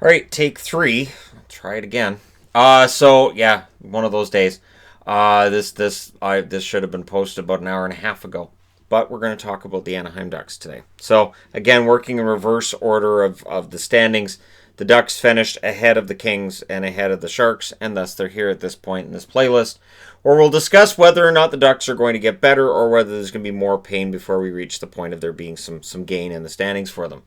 All right, take three. I'll try it again. Yeah, one of those days. This should have been posted about an hour and a half ago, but we're going to talk about the Anaheim Ducks today. So again, working in reverse order of the standings, the Ducks finished ahead of the Kings and ahead of the Sharks, and thus they're here at this point in this playlist, where we'll discuss whether or not the Ducks are going to get better or whether there's going to be more pain before we reach the point of there being some gain in the standings for them.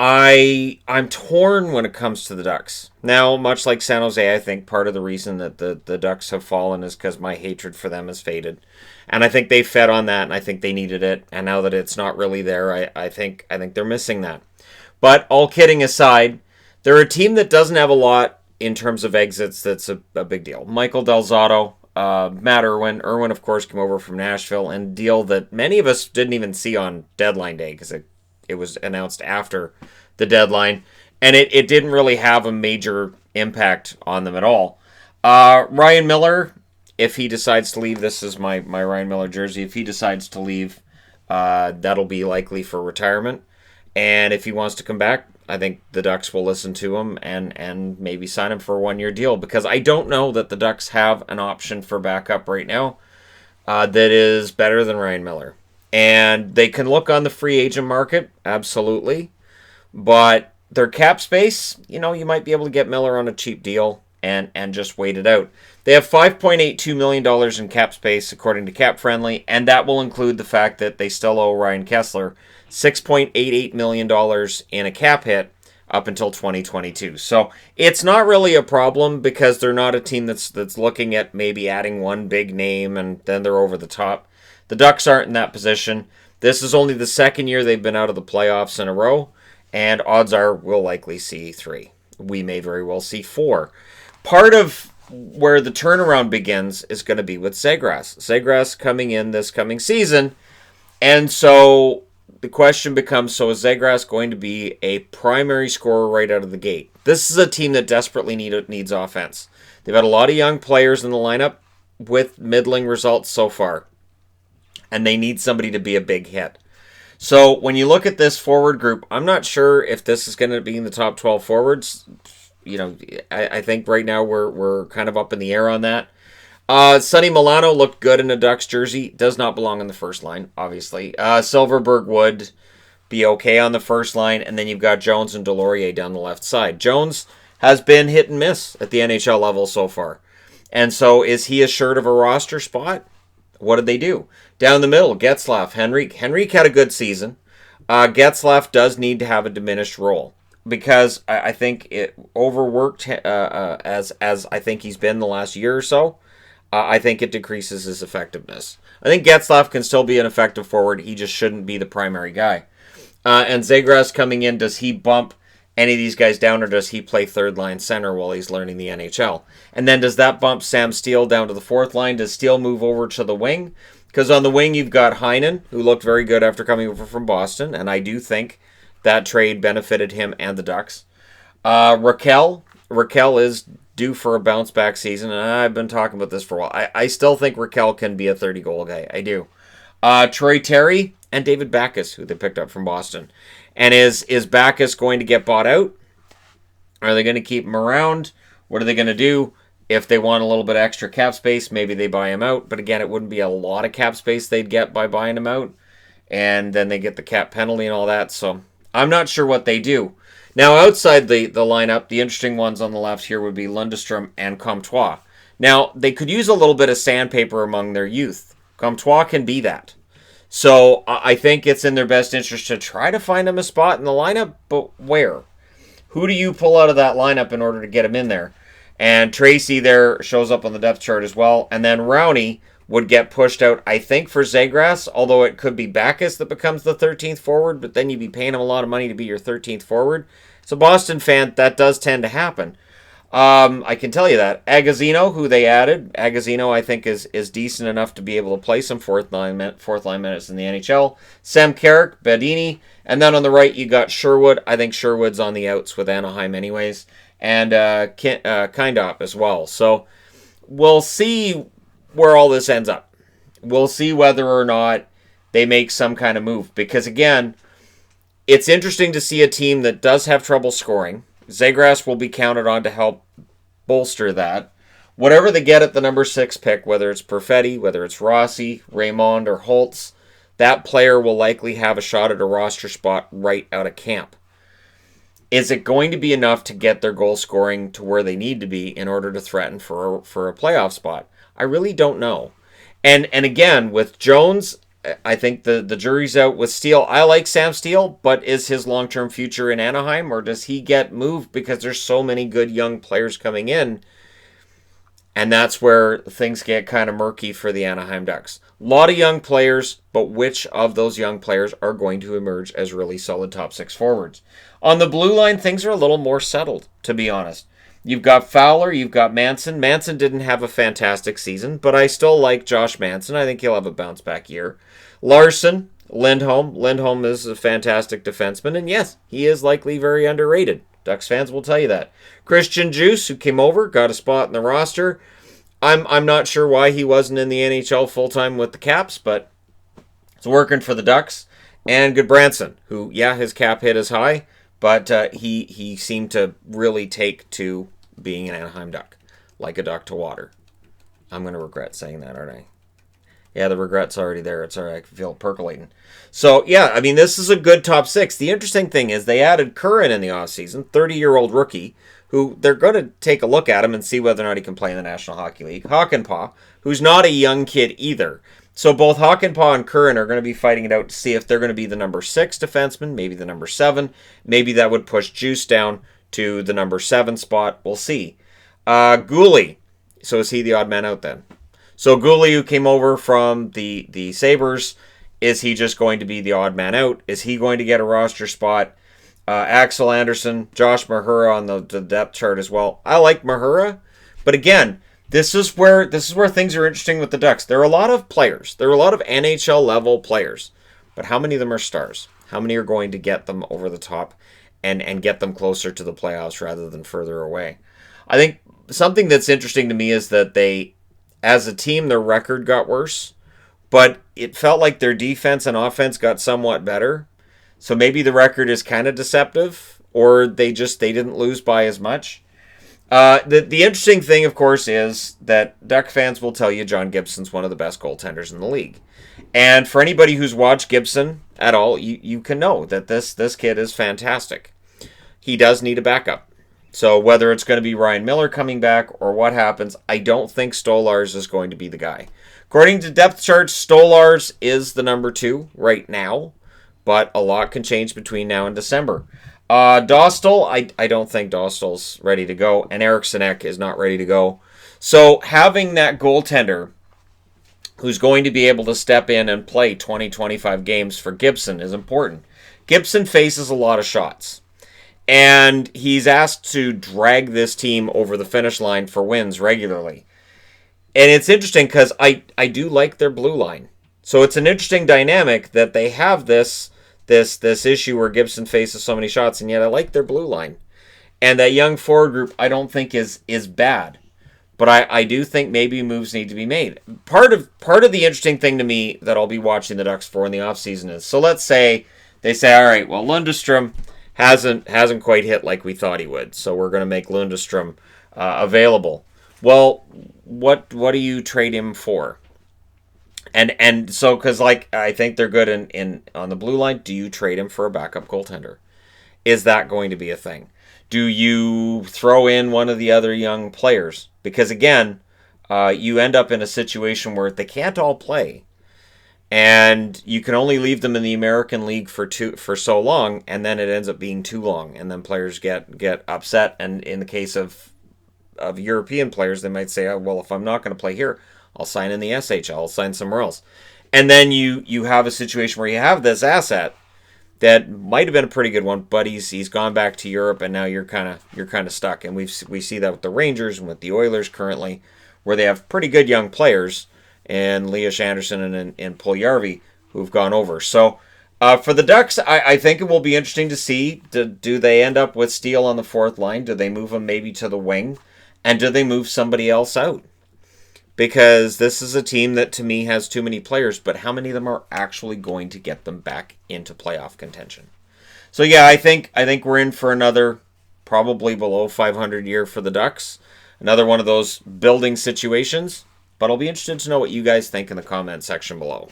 I'm torn when it comes to the Ducks. Now, much like San Jose, I think part of the reason that the Ducks have fallen is because my hatred for them has faded. And I think they fed on that, and I think they needed it. And now that it's not really there, I think they're missing that. But all kidding aside, they're a team that doesn't have a lot in terms of exits that's a big deal. Michael Del Zotto, Matt Irwin. Irwin, of course, came over from Nashville, and a deal that many of us didn't even see on deadline day because it was announced after the deadline, and it didn't really have a major impact on them at all. Ryan Miller, if he decides to leave, this is my Ryan Miller jersey. If he decides to leave, that'll be likely for retirement. And if he wants to come back, I think the Ducks will listen to him and maybe sign him for a 1-year deal, because I don't know that the Ducks have an option for backup right now that is better than Ryan Miller. And they can look on the free agent market, absolutely. But their cap space, you might be able to get Miller on a cheap deal and just wait it out. They have $5.82 million in cap space, according to Cap Friendly, and that will include the fact that they still owe Ryan Kessler $6.88 million in a cap hit up until 2022. So it's not really a problem because they're not a team that's looking at maybe adding one big name and then they're over the top. The Ducks aren't in that position. This is only the second year they've been out of the playoffs in a row, and odds are we'll likely see 3. We may very well see 4. Part of where the turnaround begins is going to be with Zegras. Zegras coming in this coming season, and so the question becomes, so is Zegras going to be a primary scorer right out of the gate? This is a team that desperately needs offense. They've had a lot of young players in the lineup with middling results so far, and they need somebody to be a big hit. So when you look at this forward group, I'm not sure if this is going to be in the top 12 forwards. I think right now we're kind of up in the air on that. Sonny Milano looked good in a Ducks jersey. Does not belong in the first line, obviously. Silverberg would be okay on the first line, and then you've got Jones and Delorier down the left side. Jones has been hit and miss at the NHL level so far. And so is he assured of a roster spot? What did they do? Down the middle, Getzlaf, Henrique. Henrique had a good season. Getzlaf does need to have a diminished role because I think it overworked as I think he's been the last year or so. I think it decreases his effectiveness. I think Getzlaf can still be an effective forward. He just shouldn't be the primary guy. And Zegras coming in, does he bump any of these guys down, or does he play third line center while he's learning the NHL? And then does that bump Sam Steele down to the fourth line? Does Steele move over to the wing? Because on the wing you've got Heinen, who looked very good after coming over from Boston, and I do think that trade benefited him and the Ducks. Raquel is due for a bounce back season, and I've been talking about this for a while. I still think Raquel can be a 30-goal guy. I do. Troy Terry and David Backes, who they picked up from Boston. And is Backes going to get bought out? Are they going to keep him around? What are they going to do? If they want a little bit extra cap space, maybe they buy him out. But again, it wouldn't be a lot of cap space they'd get by buying him out. And then they get the cap penalty and all that. So I'm not sure what they do. Now, outside the lineup, the interesting ones on the left here would be Lundestrom and Comtois. Now, they could use a little bit of sandpaper among their youth. Comtois can be that. So I think it's in their best interest to try to find him a spot in the lineup, but where? Who do you pull out of that lineup in order to get him in there? And Tracy there shows up on the depth chart as well. And then Rowney would get pushed out, I think, for Zegras, although it could be Backes that becomes the 13th forward, but then you'd be paying him a lot of money to be your 13th forward. So Boston fan, that does tend to happen. I can tell you that. Agazino, who they added, I think is decent enough to be able to play some fourth line minutes in the NHL. Sam Carrick, Bedini, and then on the right you got Sherwood. I think Sherwood's on the outs with Anaheim anyways, and Kindop as well. So we'll see where all this ends up. We'll see whether or not they make some kind of move, because again, it's interesting to see a team that does have trouble scoring. Zegras will be counted on to help bolster that. Whatever they get at the number 6 pick, whether it's Perfetti, whether it's Rossi, Raymond, or Holtz, that player will likely have a shot at a roster spot right out of camp. Is it going to be enough to get their goal scoring to where they need to be in order to threaten for a playoff spot? I really don't know. And again, with Jones, I think the jury's out with Steele. I like Sam Steele, but is his long-term future in Anaheim, or does he get moved because there's so many good young players coming in? And that's where things get kind of murky for the Anaheim Ducks. A lot of young players, but which of those young players are going to emerge as really solid top 6 forwards? On the blue line, things are a little more settled, to be honest. You've got Fowler, you've got Manson. Manson didn't have a fantastic season, but I still like Josh Manson. I think he'll have a bounce-back year. Larson, Lindholm. Lindholm is a fantastic defenseman, and yes, he is likely very underrated. Ducks fans will tell you that. Christian Juice, who came over, got a spot in the roster. I'm not sure why he wasn't in the NHL full-time with the Caps, but it's working for the Ducks. And Goodbranson, who, yeah, his cap hit is high, but he seemed to really take to being an Anaheim Duck, like a duck to water. I'm going to regret saying that, aren't I? Yeah, the regret's already there. It's all right. I can feel it percolating. So, yeah, I mean, this is a good top 6. The interesting thing is they added Curran in the offseason, 30-year-old rookie, who they're going to take a look at him and see whether or not he can play in the National Hockey League. Hakanpää, who's not a young kid either. So both Hakanpää and Curran are going to be fighting it out to see if they're going to be the number 6 defenseman, maybe the number 7. Maybe that would push Juice down to the number 7 spot. We'll see. Goalie. So is he the odd man out then? So Goalie, who came over from the Sabres, is he just going to be the odd man out? Is he going to get a roster spot? Axel Anderson, Josh Mahura on the depth chart as well. I like Mahura, but again, this is where things are interesting with the Ducks. There are a lot of players. There are a lot of NHL level players, but how many of them are stars? How many are going to get them over the top and get them closer to the playoffs rather than further away? I think something that's interesting to me is that they, as a team, their record got worse, but it felt like their defense and offense got somewhat better. So maybe the record is kind of deceptive, or they didn't lose by as much. The interesting thing, of course, is that Duck fans will tell you John Gibson's one of the best goaltenders in the league. And for anybody who's watched Gibson at all, you can know that this kid is fantastic. He does need a backup. So whether it's going to be Ryan Miller coming back or what happens, I don't think Stolarz is going to be the guy. According to depth charts, Stolarz is the number 2 right now. But a lot can change between now and December. Dostal, I don't think Dostal's ready to go. And Eriksson Ek is not ready to go. So having that goaltender who's going to be able to step in and play 20-25 games for Gibson is important. Gibson faces a lot of shots. And he's asked to drag this team over the finish line for wins regularly. And it's interesting because I do like their blue line. So it's an interesting dynamic that they have this issue where Gibson faces so many shots, and yet I like their blue line. And that young forward group I don't think is bad. But I do think maybe moves need to be made. Part of the interesting thing to me that I'll be watching the Ducks for in the offseason is, so let's say they say, all right, well, Lundestrom hasn't quite hit like we thought he would, so we're going to make Lundestrom available. Well, what do you trade him for? And so, because I think they're good in on the blue line, do you trade him for a backup goaltender? Is that going to be a thing? Do you throw in one of the other young players? Because again, you end up in a situation where they can't all play, and you can only leave them in the American League for so long, and then it ends up being too long, and then players get upset. And in the case of European players, they might say, oh, well, if I'm not going to play here, I'll sign in the SHL. I'll sign somewhere else. And then you have a situation where you have this asset that might have been a pretty good one, but he's gone back to Europe, and now you're kind of stuck. And we see that with the Rangers and with the Oilers currently, where they have pretty good young players, and Elias Anderson and Puljujarvi who've gone over. So for the Ducks, I think it will be interesting to see, do they end up with Steele on the 4th line? Do they move him maybe to the wing? And do they move somebody else out? Because this is a team that, to me, has too many players, but how many of them are actually going to get them back into playoff contention? So, yeah, I think we're in for another probably below 500 year for the Ducks. Another one of those building situations, but I'll be interested to know what you guys think in the comment section below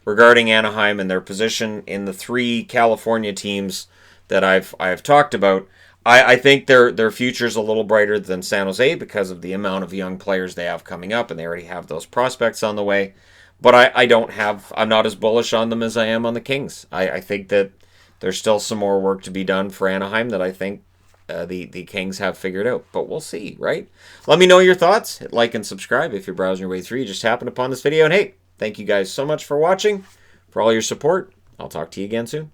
regarding Anaheim and their position in the 3 California teams that I've talked about. I think their future's a little brighter than San Jose because of the amount of young players they have coming up, and they already have those prospects on the way. But I'm not as bullish on them as I am on the Kings. I think that there's still some more work to be done for Anaheim that I think the Kings have figured out. But we'll see, right? Let me know your thoughts. Hit like and subscribe if you're browsing your way through. You just happened upon this video. And hey, thank you guys so much for watching, for all your support. I'll talk to you again soon.